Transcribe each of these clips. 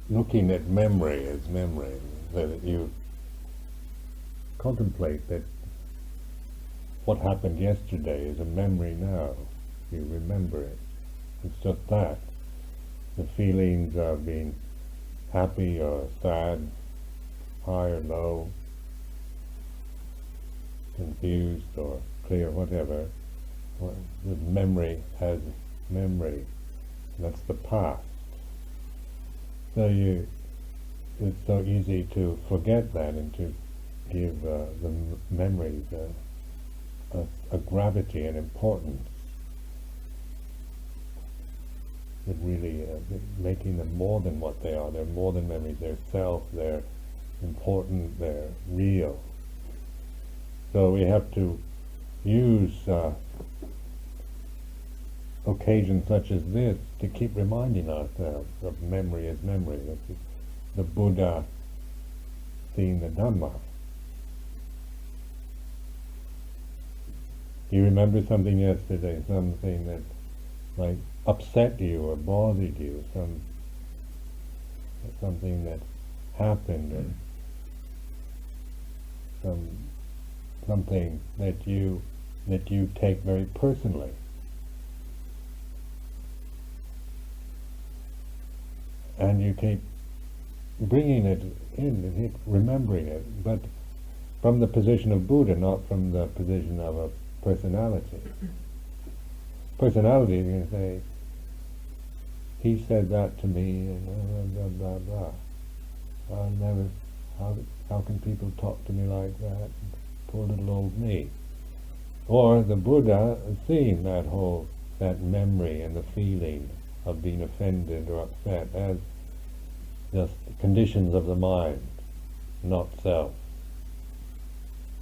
looking at memory as memory, that you contemplate that what happened yesterday is a memory now. You remember it. It's just that. The feelings of being happy or sad, high or low, confused or clear, whatever, the memory has memory. That's the past. So it's so easy to forget that and to give the memories a gravity and importance. It really making them more than what they are. They're more than memories. They're self. They're important. They're real. So we have to use occasions such as this to keep reminding ourselves of memory as memory. That's the Buddha seeing the Dhamma. You remember something yesterday, something that might upset you or bothered you, something that happened, or something that you take very personally. And you keep bringing it in and keep remembering it, but from the position of Buddha, not from the position of a personality. Personality, you can say, he said that to me, and blah, blah, blah, blah. I'll never, how can people talk to me like that? Poor little old me. Or the Buddha seeing that memory and the feeling of being offended or upset as just conditions of the mind, not self.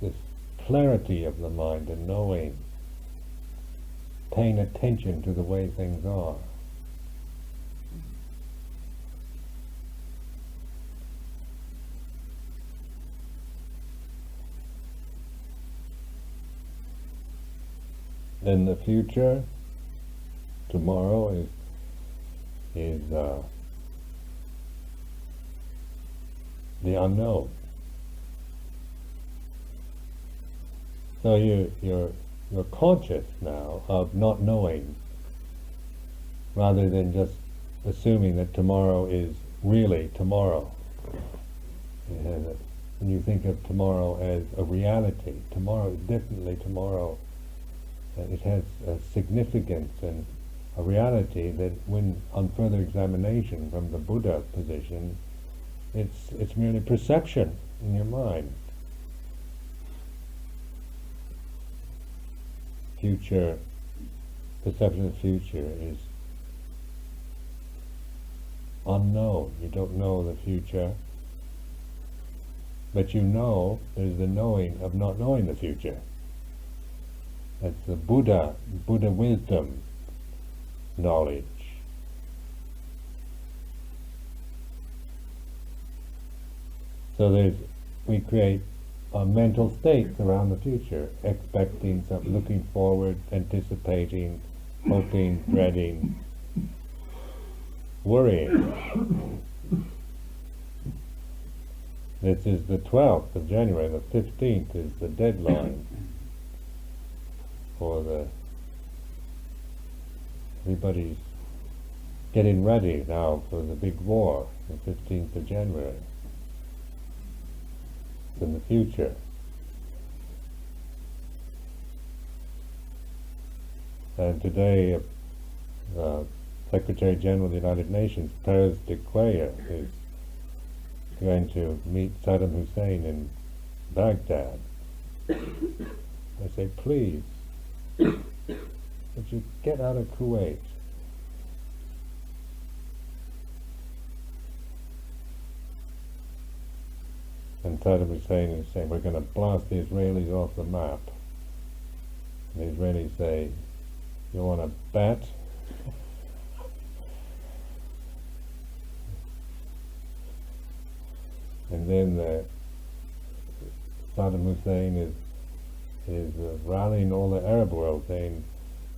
This clarity of the mind and knowing, paying attention to the way things are. Then the future, tomorrow is the unknown. So you're conscious now of not knowing, rather than just assuming that tomorrow is really tomorrow. When you think of tomorrow as a reality, tomorrow is definitely tomorrow. It has a significance and a reality that, when on further examination from the Buddha position, it's merely perception in your mind. Future, perception of the future is unknown. You don't know the future, but you know there's the knowing of not knowing the future. That's the Buddha wisdom knowledge. So we create mental states around the future, expecting something, looking forward, anticipating, hoping, dreading, worrying. This is the 12th of January, the 15th is the deadline for everybody's getting ready now for the big war, the 15th of January. It's in the future. And today, Secretary General of the United Nations, Perez de Cuellar, is going to meet Saddam Hussein in Baghdad. I say, please, would you get out of Kuwait? And Saddam Hussein is saying, we're going to blast the Israelis off the map. And the Israelis say, you want to bet? And then Saddam Hussein is rallying all the Arab world, saying,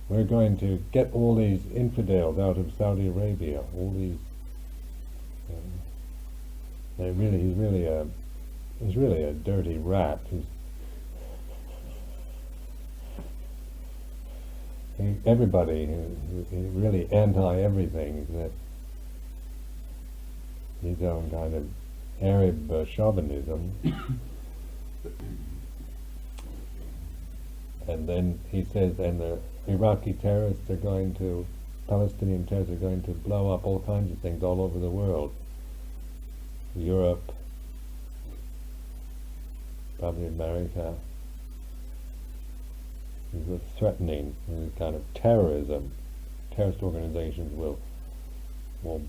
we're going to get all these infidels out of Saudi Arabia, all these He's really a dirty rat. Everybody he's really anti-everything. That his own kind of Arab chauvinism. And then he says, and the Palestinian terrorists are going to blow up all kinds of things all over the world. Europe, probably America. He's threatening this kind of terrorism. Terrorist organizations will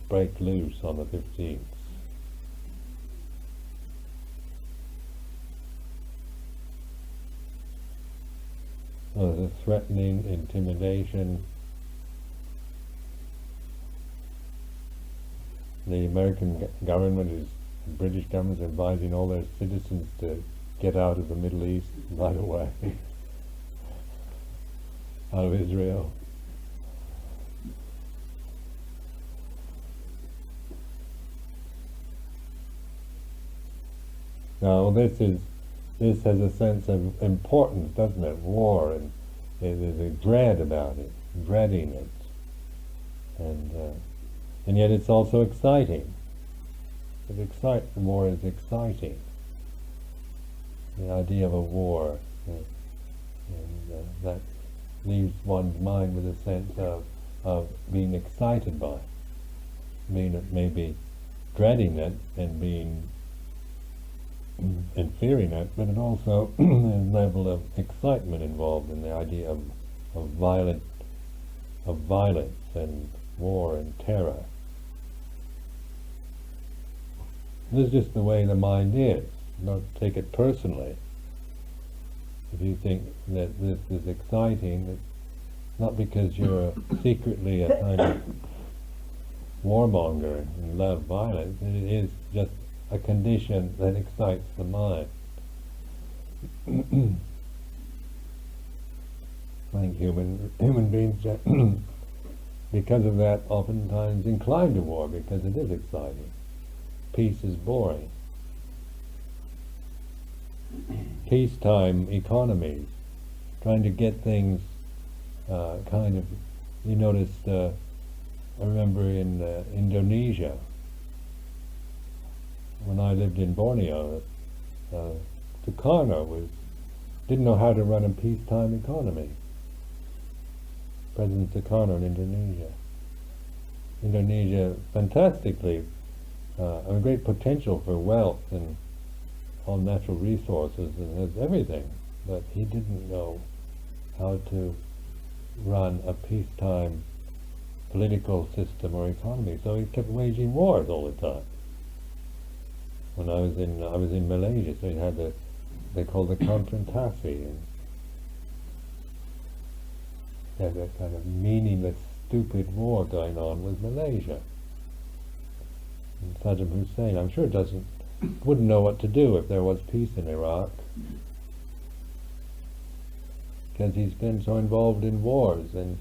break loose on the 15th. So there's a threatening, intimidation. The American government the British government is advising all their citizens to get out of the Middle East right away, out of Israel. Now this has a sense of importance, doesn't it? War, and there's a dread about it, dreading it, and yet it's also exciting. War is exciting. The idea of a war, and that leaves one's mind with a sense of being excited by it, maybe dreading it and fearing it, but it also a level of excitement involved in the idea of violence and war and terror. This is just the way the mind is. Don't take it personally. If you think that this is exciting, it's not because you're secretly a kind of warmonger and love violence. It is just a condition that excites the mind. I think human beings, because of that, oftentimes incline to war because it is exciting. Peace is boring. Peacetime economies, trying to get things you noticed, I remember in Indonesia, when I lived in Borneo, Sukarno didn't know how to run a peacetime economy. President Sukarno in Indonesia. Indonesia, fantastically, a great potential for wealth and all natural resources and has everything, but he didn't know how to run a peacetime political system or economy, so he kept waging wars all the time. When I was in Malaysia, so he had they called the confrontasi, and had that kind of meaningless, stupid war going on with Malaysia. And Saddam Hussein, I'm sure, wouldn't know what to do if there was peace in Iraq, because he's been so involved in wars and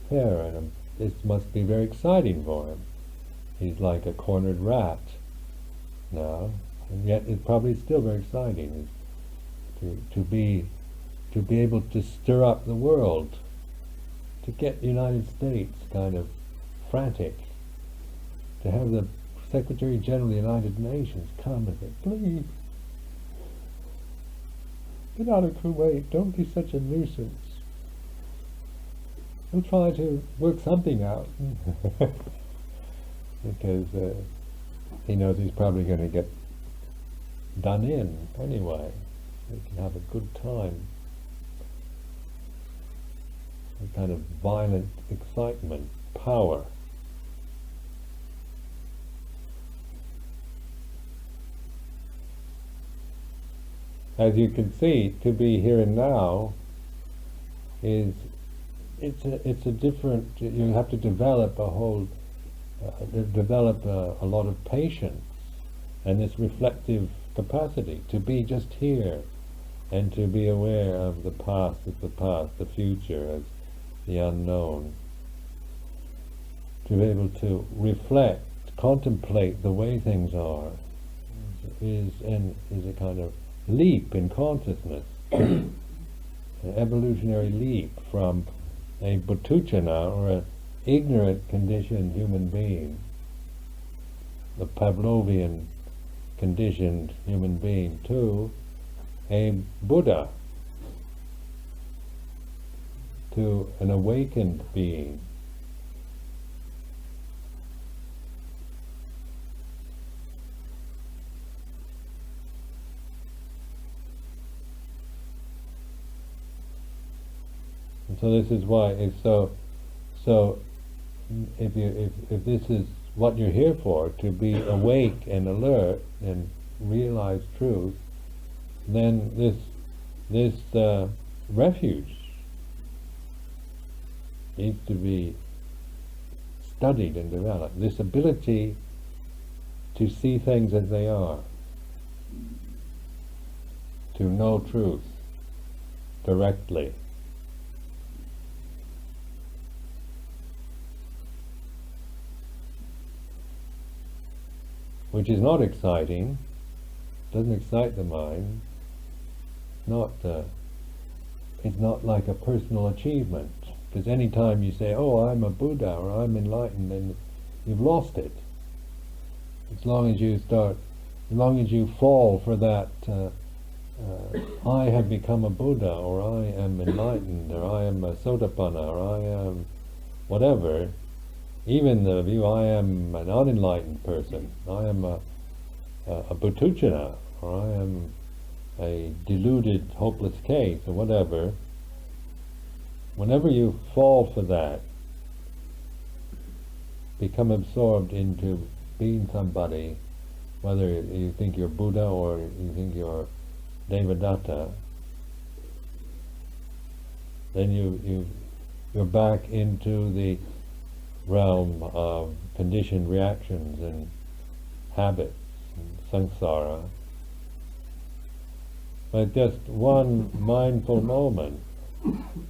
terror, and this must be very exciting for him. He's like a cornered rat now, and yet it's probably still very exciting to be able to stir up the world, to get the United States kind of frantic, to have the Secretary General of the United Nations come and say, please, get out of Kuwait, don't be such a nuisance. We'll try to work something out. Because he knows he's probably going to get done in anyway. He can have a good time. A kind of violent excitement, power. As you can see, to be here and now it's a different. You have to develop a whole, a lot of patience and this reflective capacity to be just here, and to be aware of the past as the past, the future as the unknown. To be able to reflect, contemplate the way things are, is a kind of leap in consciousness, an evolutionary leap from a Bhutuchana, or an ignorant conditioned human being, the Pavlovian conditioned human being, to a Buddha, to an awakened being. And so this is why it's so. If this is what you're here for, to be awake and alert and realize truth, then this refuge needs to be studied and developed. This ability to see things as they are, to know truth directly. Which is not exciting, doesn't excite the mind, it's not like a personal achievement. Because any time you say, oh, I'm a Buddha, or I'm enlightened, then you've lost it. As long as you fall for that, I have become a Buddha, or I am enlightened, or I am a Sotapanna, or I am whatever, even the view, I am an unenlightened person, I am a Bhutuchana, or I am a deluded, hopeless case, or whatever, whenever you fall for that, become absorbed into being somebody, whether you think you're Buddha or you think you're Devadatta, then you're back into the realm of conditioned reactions and habits and samsara. But just one mindful moment,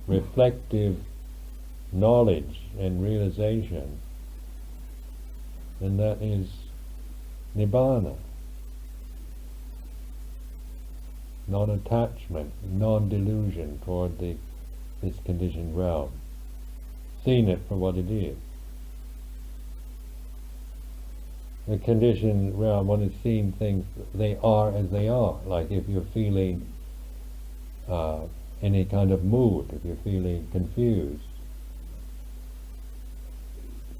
reflective knowledge and realization, and that is Nibbana. Non-attachment, non-delusion toward this conditioned realm. Seeing it for what it is. The conditioned realm, one is seeing things, they are as they are. Like if you're feeling any kind of mood, if you're feeling confused,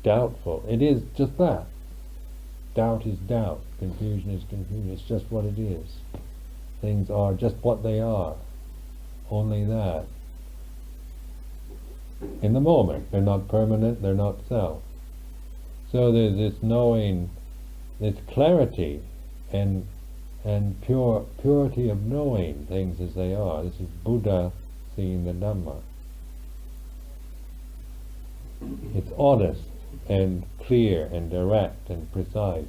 doubtful, it is just that. Doubt is doubt, confusion is confusion, it's just what it is. Things are just what they are, only that. In the moment, they're not permanent, they're not self. So there's this knowing, this clarity and purity of knowing things as they are. This is Buddha seeing the Dhamma. It's honest and clear and direct and precise.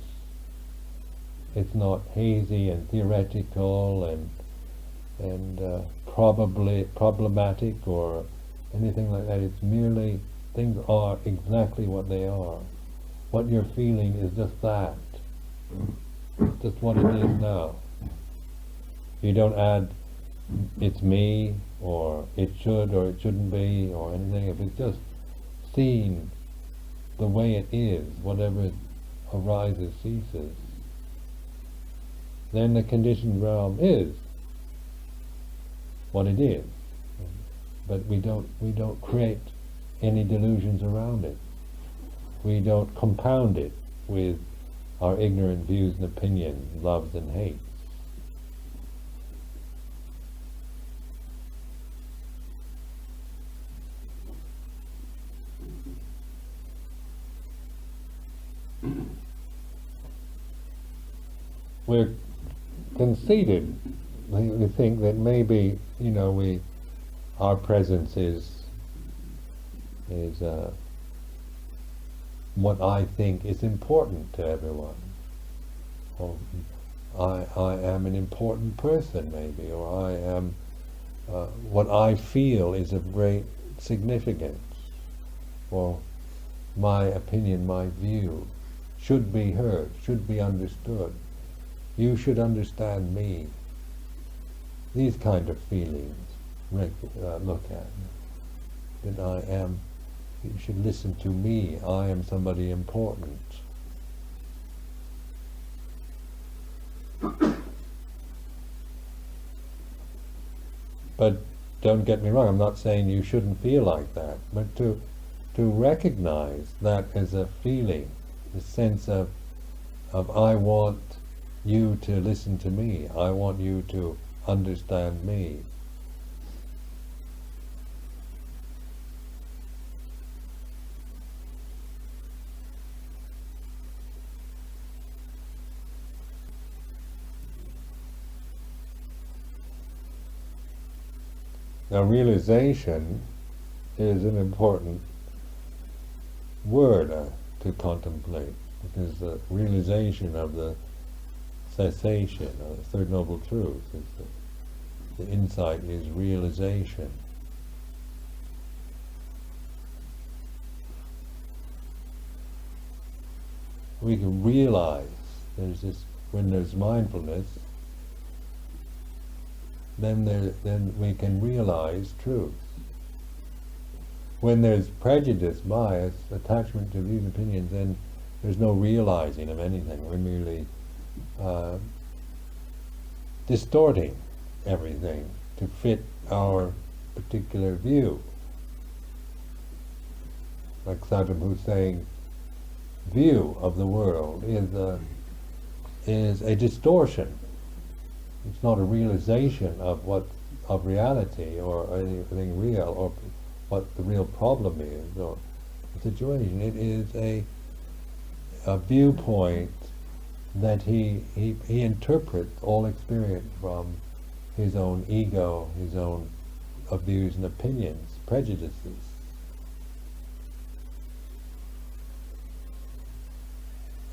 It's not hazy and theoretical and probably problematic or anything like that. It's merely things are exactly what they are. What you're feeling is just that. It's just what it is now. You don't add it's me or it should or it shouldn't be or anything. If it's just seeing the way it is, whatever arises ceases, then the conditioned realm is what it is. But we don't create any delusions around it. We don't compound it with our ignorant views and opinions, loves and hates. We're conceited. We think that maybe, our presence is what I think is important to everyone. Or I am an important person, maybe, or I am what I feel is of great significance, or my opinion, my view should be heard, should be understood. you should understand me. These kind of feelings look at. That I am, you should listen to me, I am somebody important. But don't get me wrong, I'm not saying you shouldn't feel like that, but to recognize that as a feeling, the sense of I want you to listen to me, I want you to understand me. Now, realization is an important word to contemplate, because the realization of the cessation, of the Third Noble Truth, is the insight is realization. We can realize when there's mindfulness, then we can realize truth. When there's prejudice, bias, attachment to views and opinions, then there's no realizing of anything. We're merely distorting everything to fit our particular view. Like Saddam Hussein's view of the world is a distortion. It's not a realization of reality or anything real, or what the real problem is, or the situation. It is a viewpoint that he interprets all experience from his own ego, his own views and opinions, prejudices.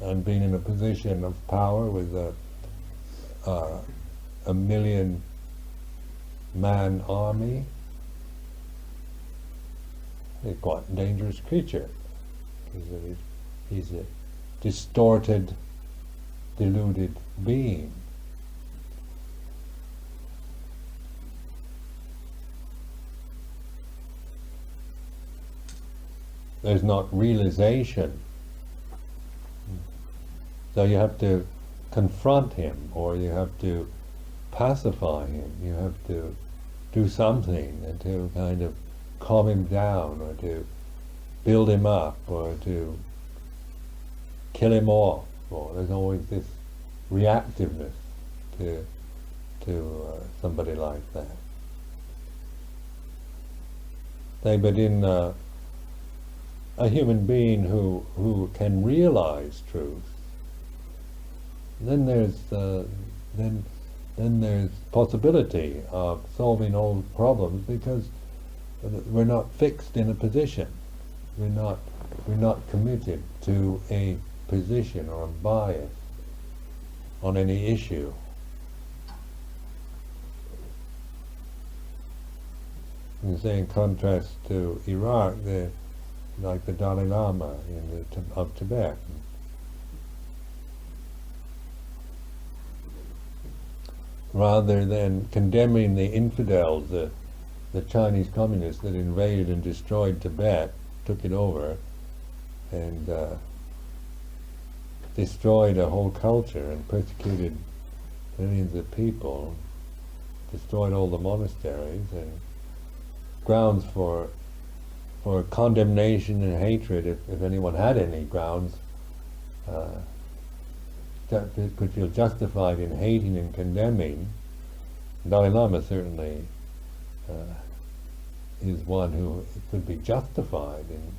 And being in a position of power with a million-man army, a quite dangerous creature. He's a distorted, deluded being. There's not realization. So you have to confront him, or you have to pacify him. You have to do something to kind of calm him down, or to build him up, or to kill him off. Or there's always this reactiveness to somebody like that. But in a human being who can realize truth, then there's possibility of solving all problems, because we're not fixed in a position. We're not committed to a position or a bias on any issue. You say, in contrast to Iraq, like the Dalai Lama of Tibet. Rather than condemning the infidels, the Chinese communists that invaded and destroyed Tibet, took it over, and destroyed a whole culture and persecuted millions of people, destroyed all the monasteries, and grounds for condemnation and hatred, if anyone had any grounds, that could feel justified in hating and condemning. Dalai Lama certainly is one who could be justified in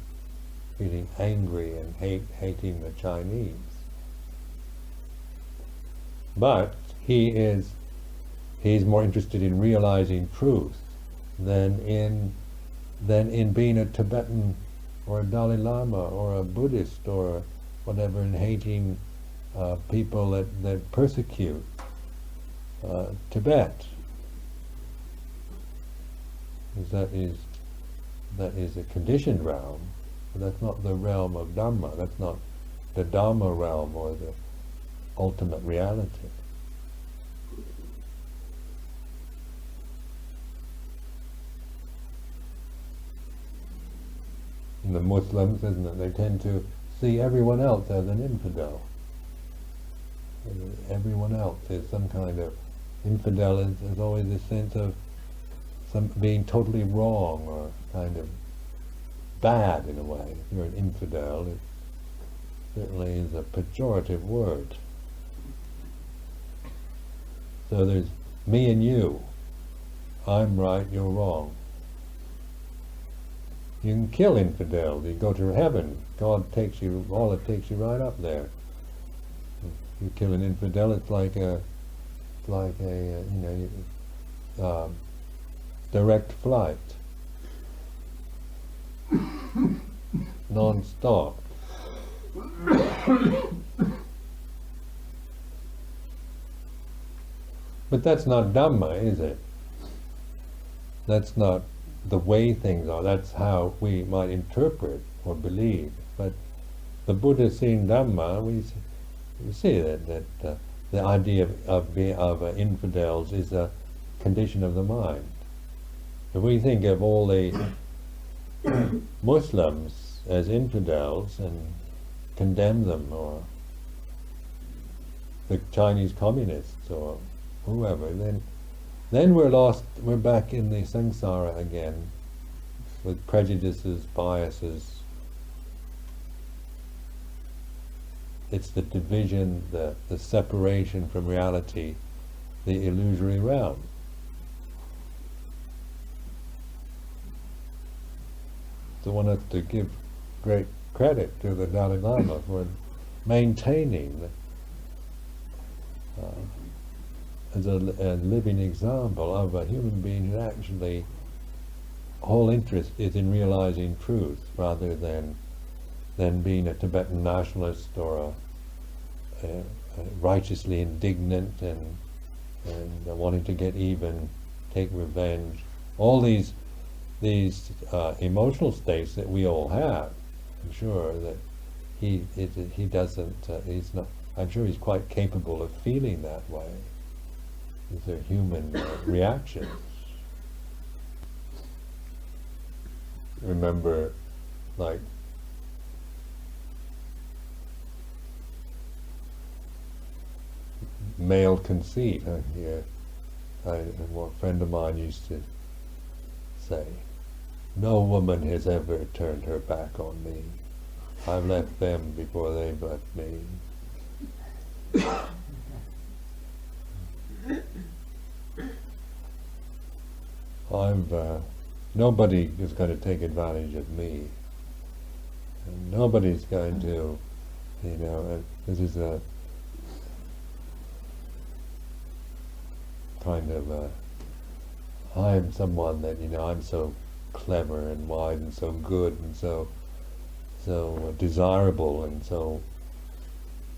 feeling angry and hating the Chinese. But he's more interested in realizing truth than in being a Tibetan or a Dalai Lama or a Buddhist or whatever, and hating people that persecute Tibet. That is a conditioned realm, but that's not the realm of Dhamma. That's not the Dhamma realm or the ultimate reality. the Muslims, isn't it? They tend to see everyone else as an infidel. Everyone else is some kind of infidel. Is always a sense of some being totally wrong or kind of bad in a way. If you're an infidel, it certainly is a pejorative word. So there's me and you. I'm right, you're wrong. You can kill infidels. You go to heaven. God takes you, all it takes you right up there. You kill an infidel, it's like a direct flight, non-stop. But that's not Dhamma, is it? That's not the way things are. That's how we might interpret or believe. But the Buddha seeing Dhamma, we see that the idea of infidels is a condition of the mind. If we think of all the Muslims as infidels and condemn them, or the Chinese communists or whoever, then we're lost, we're back in the samsara again, with prejudices, biases. It's the division, the separation from reality, the illusory realm. So I want to give great credit to the Dalai Lama for maintaining as a living example of a human being who actually whole interest is in realizing truth rather than being a Tibetan nationalist or a righteously indignant and wanting to get even, take revenge. All these emotional states that we all have. I'm sure that he doesn't. He's not. I'm sure he's quite capable of feeling that way. These are human reactions. Remember, like, male conceit. A friend of mine used to say, "No woman has ever turned her back on me. I've left them before they've left me." Nobody is going to take advantage of me. And nobody's going to, this is a kind of I'm someone that, I'm so clever and wise and so good and so desirable and so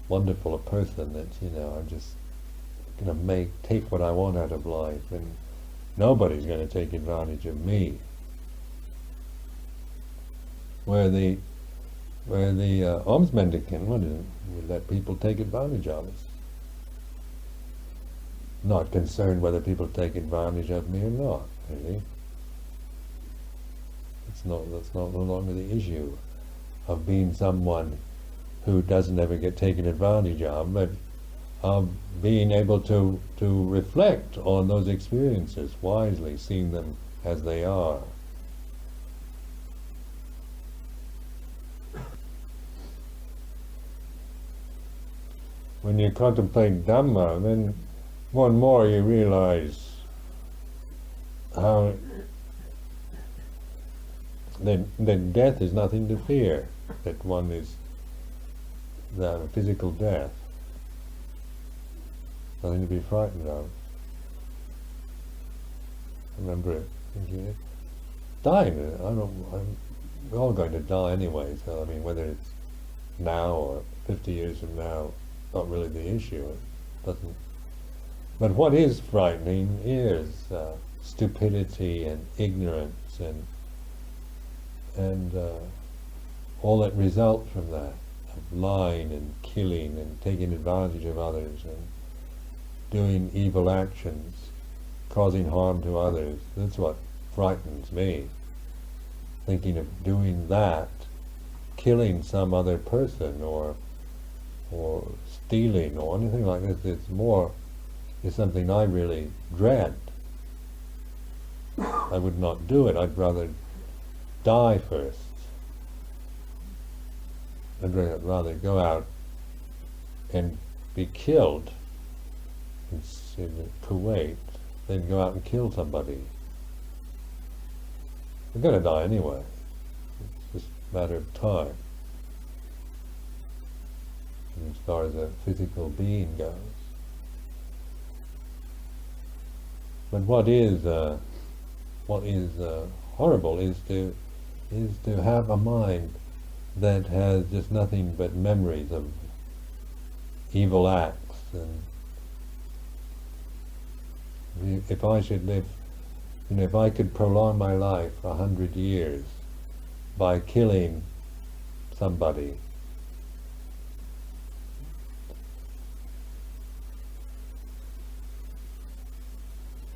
wonderful a person that, I'm just going to take what I want out of life, and nobody's going to take advantage of me. Where the alms mendicant, we let people take advantage of us. Not concerned whether people take advantage of me or not, really. That's no longer the issue of being someone who doesn't ever get taken advantage of, but of being able to reflect on those experiences wisely, seeing them as they are. When you contemplate Dhamma, then more and more you realize how that death is nothing to fear, that one is the physical death, nothing to be frightened of. I remember thinking, dying, we're all going to die anyway, so whether it's now or 50 years from now, not really the issue. It doesn't. But what is frightening is stupidity and ignorance and all that results from that, of lying and killing and taking advantage of others and doing evil actions, causing harm to others. That's what frightens me. Thinking of doing that killing some other person or stealing or anything like this. It's something I really dread. I would not do it. I'd rather die first. I'd rather go out and be killed in Kuwait than go out and kill somebody. We're going to die anyway. It's just a matter of time. And as far as a physical being goes. But what is horrible is to have a mind that has just nothing but memories of evil acts. And if I should live, if I could prolong my life 100 years by killing somebody,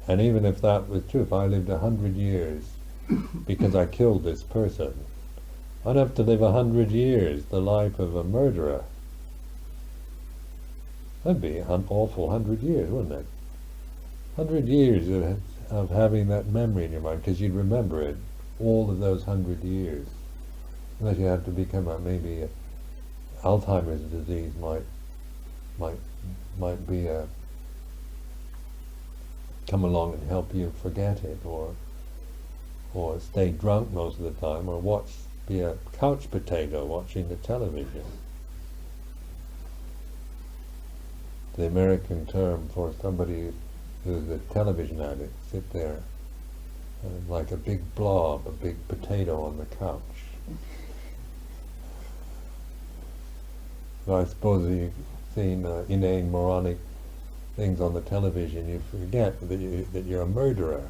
and even if that was true, if I lived 100 years because I killed this person, I'd have to live 100 years the life of a murderer. That'd be an awful 100 years, wouldn't it? 100 years of having that memory in your mind, because you'd remember it all of those 100 years. Unless you had to become maybe Alzheimer's disease might be come along and help you forget it, or stay drunk most of the time, or be a couch potato watching the television. The American term for somebody who's a television addict, sit there like a big blob, a big potato on the couch. So I suppose you've seen inane, moronic things on the television, you forget that you're a murderer.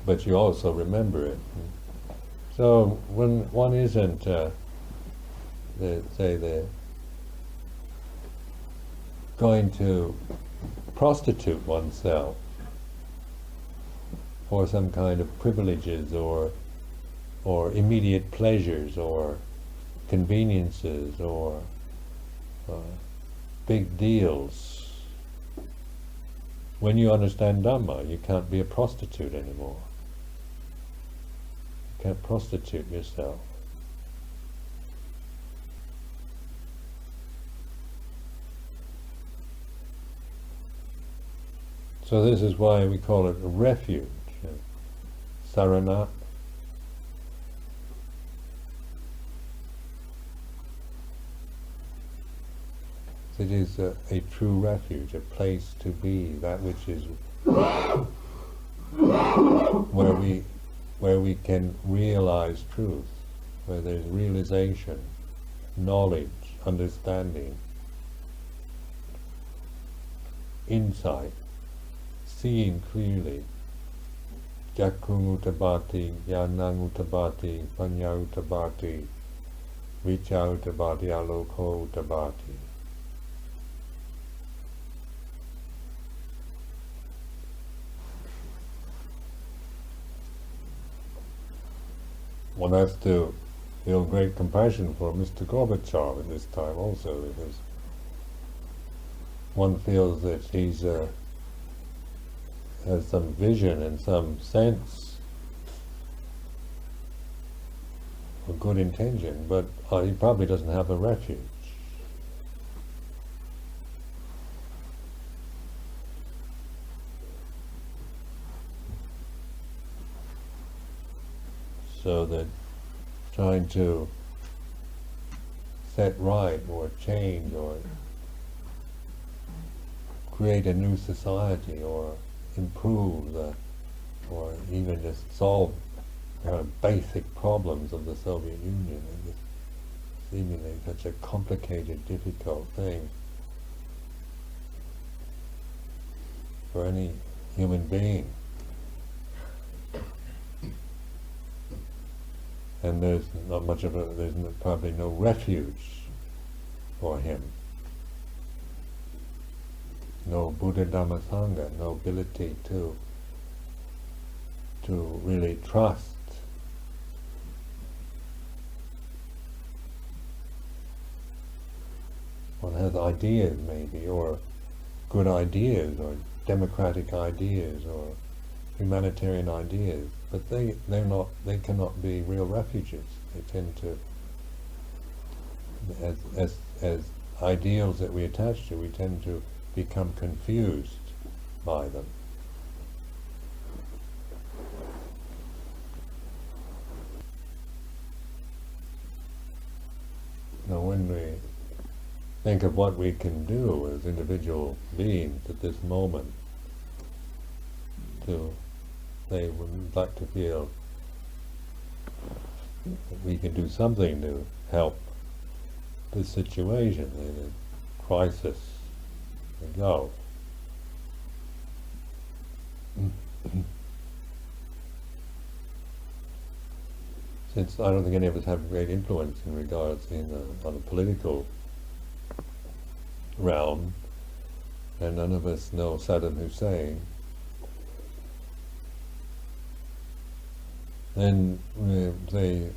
But you also remember it. So when one isn't, going to prostitute oneself for some kind of privileges or immediate pleasures or conveniences or big deals, when you understand Dhamma, you can't be a prostitute anymore. You can't prostitute yourself. So this is why we call it a refuge, sarana. It is a true refuge, a place to be, that which is where we can realize truth, where there's realization, knowledge, understanding, insight, seeing clearly. Jakkhung uttabhati, jnanang uttabhati, panya uttabhati, vicca uttabhati, aloko uttabhati. One has to feel great compassion for Mr. Gorbachev at this time also, because one feels that he's has some vision and some sense of good intention, but he probably doesn't have a refuge. So that trying to set right or change or create a new society or improve or even just solve basic problems of the Soviet Union, and this seemingly such a complicated, difficult thing for any human being. and there's not much of probably no refuge for him. No Buddha Dhamma Sangha, no ability to really trust. One has ideas maybe, or good ideas, or democratic ideas, or humanitarian ideas, but they cannot be real refuges. They tend to, as ideals that we attach to, we tend to become confused by them. Now when we think of what we can do as individual beings at this moment, they would like to feel that we can do something to help this situation, the crisis, the go. Since I don't think any of us have great influence in regards on a political realm, and none of us know Saddam Hussein, then they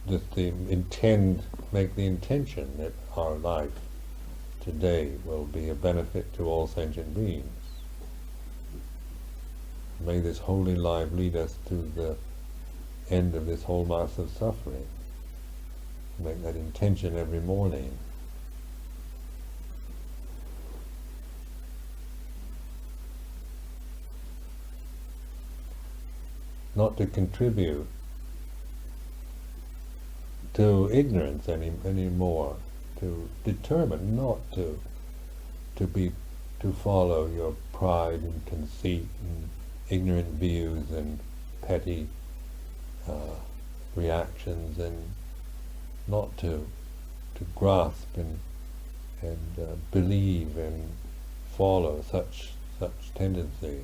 make the intention that our life today will be a benefit to all sentient beings. May this holy life lead us to the end of this whole mass of suffering. Make that intention every morning. Not to contribute to ignorance anymore, to determine not to follow your pride and conceit and ignorant views and petty reactions, and not to grasp and believe and follow such tendencies.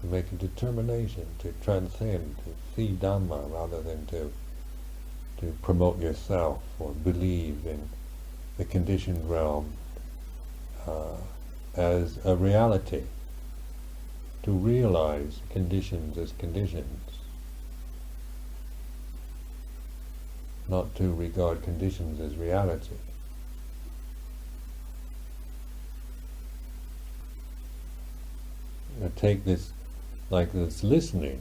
To make a determination to transcend, to see Dhamma rather than to promote yourself or believe in the conditioned realm as a reality. To realize conditions as conditions, not to regard conditions as reality. Take this like this listening.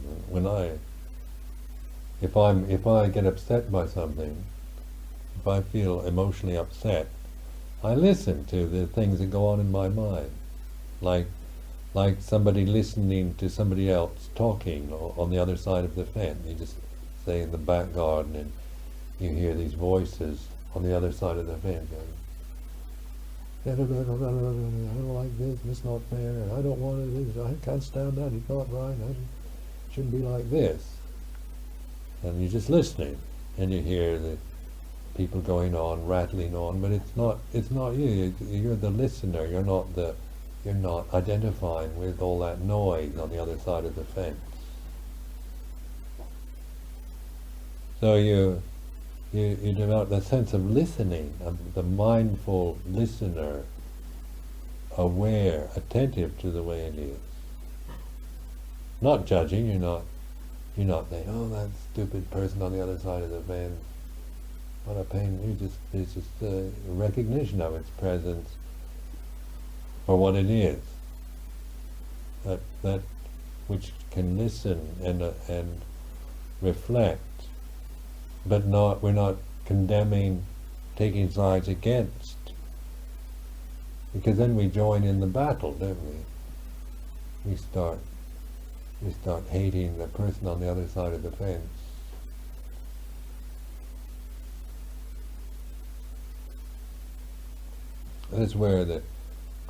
If I get upset by something, if I feel emotionally upset, I listen to the things that go on in my mind, like somebody listening to somebody else talking on the other side of the fence. You just say in the back garden, and you hear these voices on the other side of the fence going, I don't like this, and it's not fair, and I don't want it, I can't stand that, it's not right, it shouldn't be like this. And you're just listening, and you hear the people going on, rattling on, but it's not you. You're the listener. You're not identifying with all that noise on the other side of the fence. So you develop the sense of listening, of the mindful listener, aware, attentive to the way it is. Not judging. You're not saying, oh, that stupid person on the other side of the fence, what a pain. It's just a recognition of its presence for what it is. That which can listen and reflect, but we're not condemning, taking sides against, because then we join in the battle, don't we? We start hating the person on the other side of the fence. That's where the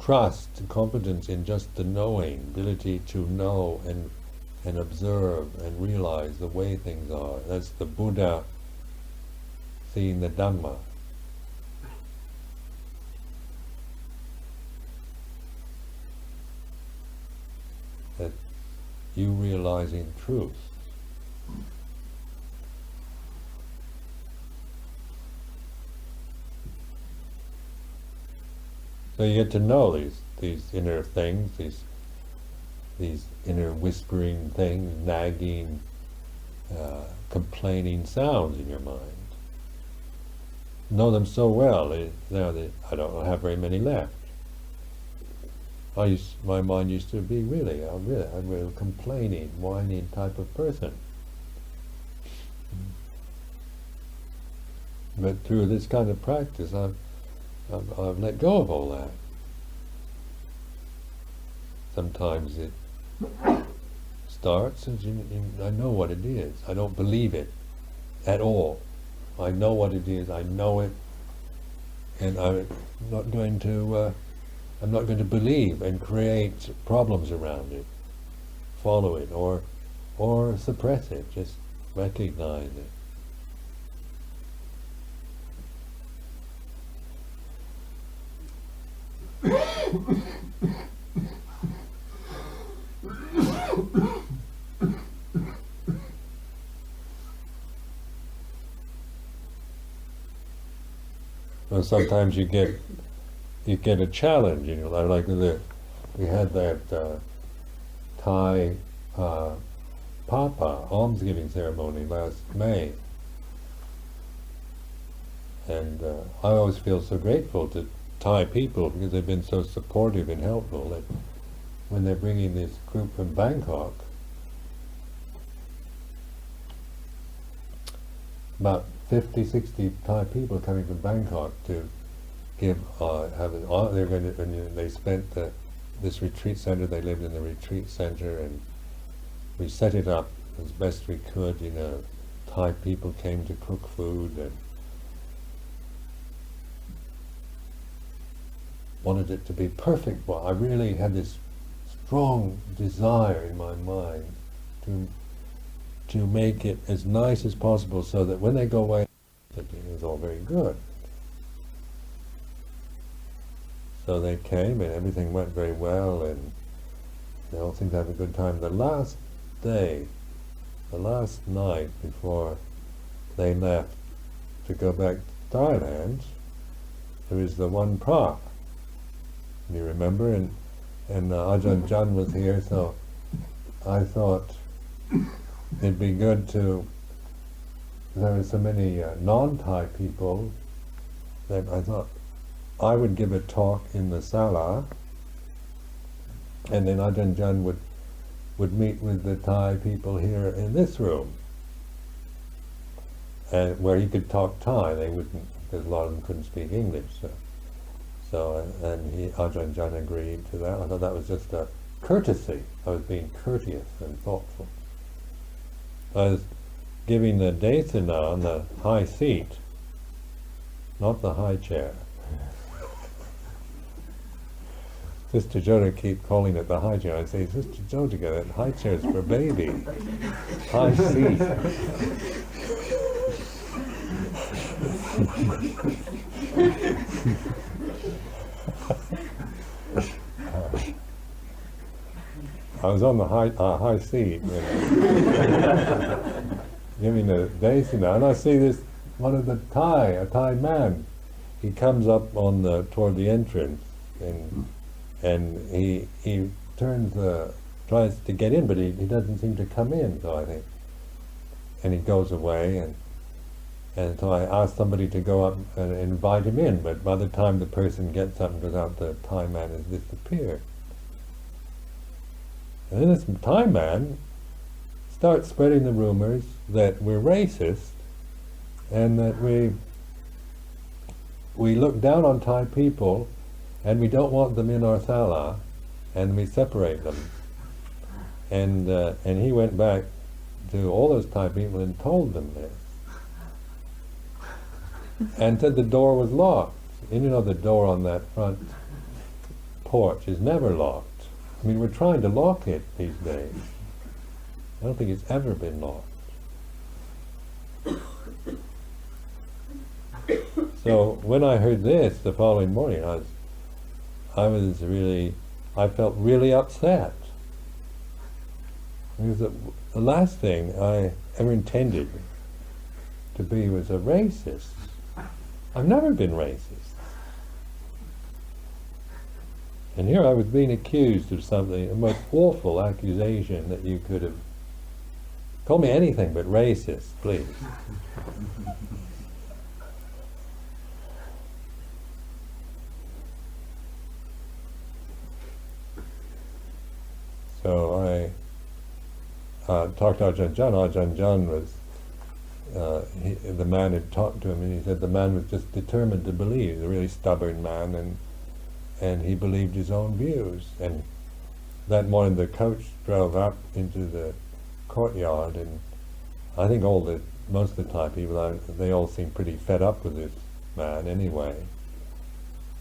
trust, confidence in just the knowing, ability to know and observe and realize the way things are. That's the Buddha seeing the Dhamma. That you realizing truth. So you get to know these inner things, these inner whispering things, nagging, complaining sounds in your mind. Know them so well, now that I don't have very many left. My mind used to be I'm a real complaining, whining type of person. But through this kind of practice, I've let go of all that. Sometimes it starts, and I know what it is. I don't believe it at all. I know what it is. I know it, and I'm not going to believe and create problems around it, follow it, or suppress it. Just recognize it. Well, sometimes you get a challenge, like we had that Thai Papa almsgiving ceremony last May, and I always feel so grateful to Thai people because they've been so supportive and helpful that when they're bringing this group from Bangkok, about 50, 60 Thai people coming from Bangkok to give, they spent this retreat center, they lived in the retreat center, and we set it up as best we could, Thai people came to cook food and wanted it to be perfect. Well, I really had this strong desire in my mind to make it as nice as possible so that when they go away, it was all very good. So they came and everything went very well and they all seemed to have a good time. The last day, the last night before they left to go back to Thailand, there was the one pra. You remember? And Ajahn Sumedho was here, so I thought it'd be good to, there were so many non-Thai people that I thought I would give a talk in the sala, and then Ajahn Sumedho would meet with the Thai people here in this room, and where he could talk Thai. They wouldn't, because a lot of them couldn't speak English. And Ajahn Sumedho agreed to that. I thought that was just a courtesy. I was being courteous and thoughtful. I was giving the desana on the high seat, not the high chair. Sister Jyotika keep calling it the high chair. I say, Sister Jyotika, that high chair is for baby. High seat. I was on the high seat, giving the desana, and I see this a Thai man. He comes up toward the entrance, and he tries to get in, but he doesn't seem to come in. So I think, and he goes away, and so I asked somebody to go up and invite him in. But by the time the person gets up and goes out, the Thai man has disappeared. And then this Thai man starts spreading the rumors that we're racist and that we look down on Thai people and we don't want them in our sala and we separate them. And he went back to all those Thai people and told them this. And said the door was locked. And the door on that front porch is never locked. I mean, we're trying to lock it these days. I don't think it's ever been locked. So when I heard this the following morning, I felt really upset. Because the last thing I ever intended to be was a racist. I've never been racist. And here I was being accused of something, a most awful accusation that you could have called me anything but racist, please. So I talked to Ajahn John. Ajahn John was, the man had talked to him, and he said the man was just determined to believe. He was a really stubborn man, and he believed his own views. And that morning the coach drove up into the courtyard, and I think most of the time people, they all seemed pretty fed up with this man anyway.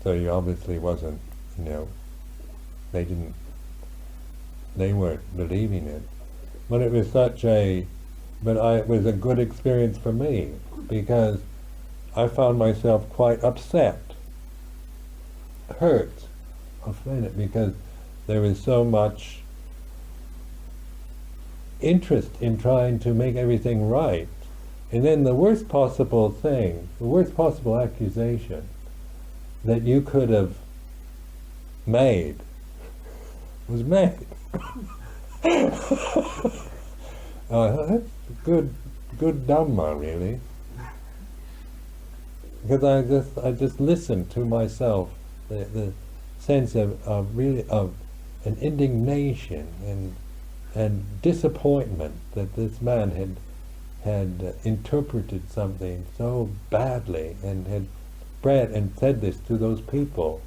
So he obviously wasn't, they weren't believing it. But it was it was a good experience for me, because I found myself quite upset, hurt, offended, because there was so much interest in trying to make everything right. And then the worst possible accusation that you could have made was made. That's good Dhamma, really. Because I just listened to myself, the sense of an indignation and disappointment that this man had interpreted something so badly, and had spread and said this to those people,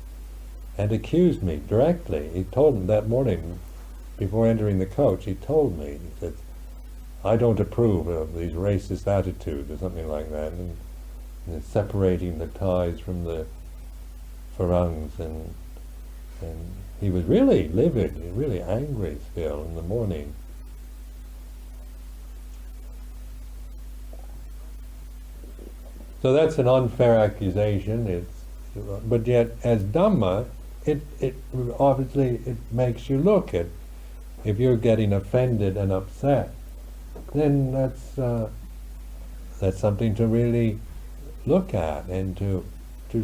and accused me directly. He told them that morning, before entering the coach, he told me, he said, I don't approve of these racist attitudes, or something like that, and separating the Thais from the Farangs, and he was really livid, really angry still in the morning. So that's an unfair accusation. But yet, as Dhamma, it obviously it makes you look at, if you're getting offended and upset, then that's something to really look at, and to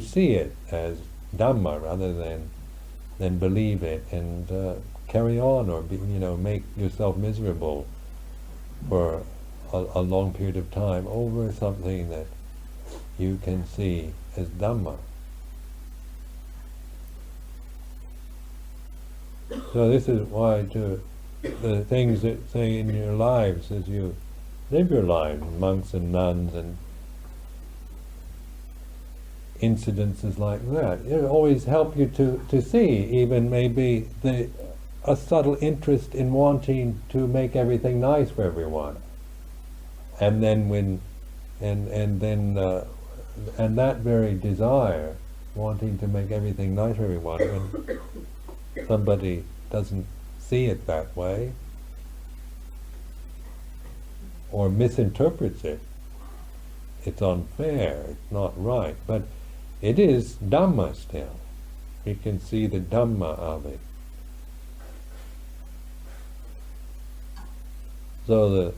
see it as Dhamma rather than believe it and carry on, or make yourself miserable for a long period of time over something that you can see as Dhamma. So this is why the things that say in your lives as you live your lives, monks and nuns and incidences like that, it always help you to see even maybe a subtle interest in wanting to make everything nice for everyone, and then and that very desire, wanting to make everything nice for everyone, when somebody doesn't see it that way or misinterprets it, it's unfair, it's not right. But it is Dhamma still. You can see the Dhamma of it. So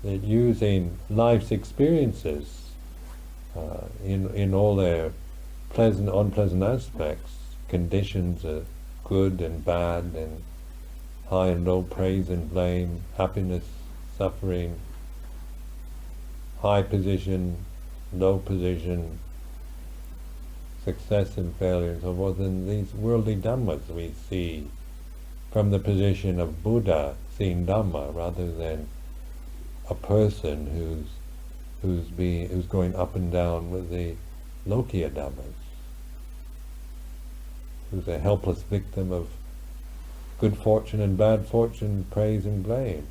that using life's experiences in all their pleasant, unpleasant aspects, conditions are good and bad, and high and low, praise and blame, happiness, suffering, high position, low position, success and failure, and so forth. In these worldly Dhammas we see from the position of Buddha, seeing Dhamma, rather than a person who's going up and down with the Lokiya Dhammas, who's a helpless victim of good fortune and bad fortune, praise and blame.